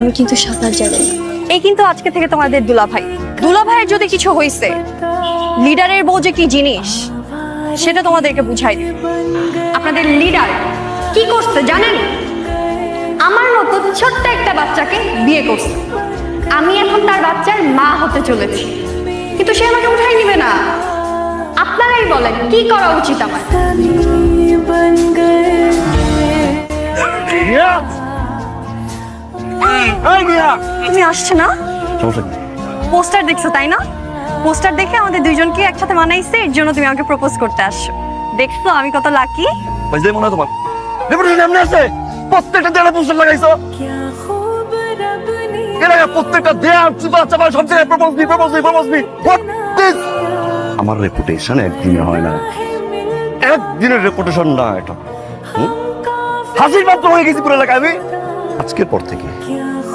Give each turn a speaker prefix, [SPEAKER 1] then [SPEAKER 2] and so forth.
[SPEAKER 1] আমি কিন্তু সাঁতার জানি না।
[SPEAKER 2] এই কিন্তু আজকে থেকে তোমাদের দুলাভাইয়ের যদি কিছু হয়েছে, লিডারের বউ যে কি জিনিস সেটা তোমাদেরকে বুঝাই দিই। আপনাদের লিডার কি করছে জানেন? আমার মতো ছোট্ট একটা বাচ্চাকে বিয়ে করছে। আমি এখন তার বাচ্চার মা হতে চলেছি, কিন্তু সে আমাকে উঠাই নিবে না। আপনারাই বলেন কি করা উচিত আমার? তুমি আসছে না? পোস্টার দেখছো তাই না? পোস্টার দেখে আমাদের দুইজনকে একসাথে মানাইছে, এর জন্য তুমি আমাকে প্রপোজ করতে আসছো। দেখছো আমি কত লাকি?
[SPEAKER 3] বুঝলে মনে হয় তোমার রেপুটেশন এমনি আছে। প্রত্যেকটা দেয়ালে পোস্টার লাগাইছো। এর আগে প্রত্যেকটা দেয়াল চিপা চাপা সব জায়গায় প্রপোজ মি। What this? আমার রেপুটেশন একদিনে হয় না, একদিনের রেপুটেশন না এটা। হাসির মাত্র হয়ে গেছি পুরো এলাকায় আমি। আজকের পর থেকে